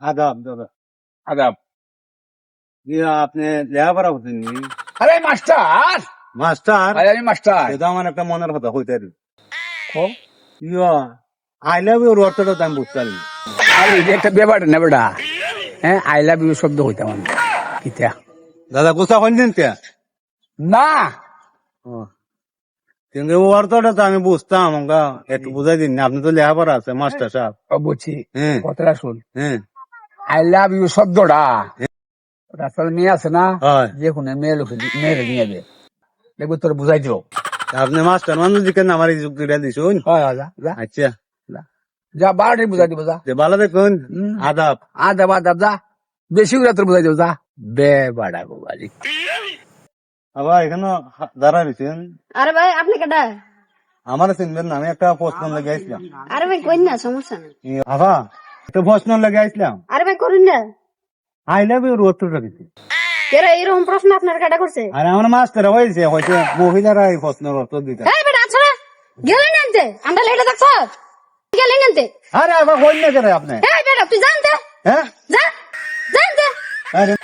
আদাব দাদা। আদাব। আপনি লেখাপড়া করছেন নি? আরে মাস্টার, মাস্টার? আরে আমি মাস্টার। এটা আমার একটা মনের কথা কইতে দিন। ও আই লাভ ইউর অর্থটা তো আমি বুঝতে পারি। আরে এটা একটা ব্যাপার না বেটা। হ্যাঁ, আই লাভ ইউ শব্দ হইতাম আমি কিতা দাদা গুছা কইন দিন তে। না। কিন্তু ও অর্থটা তো আমি বুঝতাম, আমাকে একটু বুঝাই দিন না। আপনি তো লেখাপড়া আছে মাস্টার সাহেব। ও বুঝছি, হ্যাঁ কথাটা শুন। হ্যাঁ আই লাভ ইউ শব্দটা রাস্তার মেয়ে আছে না, হয়। যে কোনো মেয়েরে নিয়ে দে, দেখবো তোর বুঝাই দিব। আপনি মাস্টার মানুষ দিকেন আমার এই যুক্তিটা দিছুন। হয় যা যা আচ্ছা যা, বারোটাই বুঝাই দিব যা। যে ভালো দেখুন। আদাব। আদাব আদাব যা, বেশি করে তোর বুঝাই দিব যা। বে বাড়া গো বাড়ি। আবার এখানে দাঁড়ায় রয়েছেন। আরে ভাই আপনি কেডা? আমার চিনবেন না, আমি একটা প্রশ্ন লেগে আসলাম। আরে ভাই কইন না, সমস্যা নাই। আভা একটা প্রশ্ন লেগে আসলাম। আরে ভাই করুন না। আই লাভ ইউর অর্থটা কিছু। কেরা এরকম প্রশ্ন আপনার কেডা করছে? আর আমার মাস্টার হয়েছে হয়তো মহিলারা এই প্রশ্নের উত্তর দিতে। এই বেটা আছরা গেলেন আনতে, আমরা লেটে দেখছ গেলেন আনতে। আরে আবার কইন না করে আপনি। এই বেটা তুই জানতে হ্যাঁ যা জানতে। আরে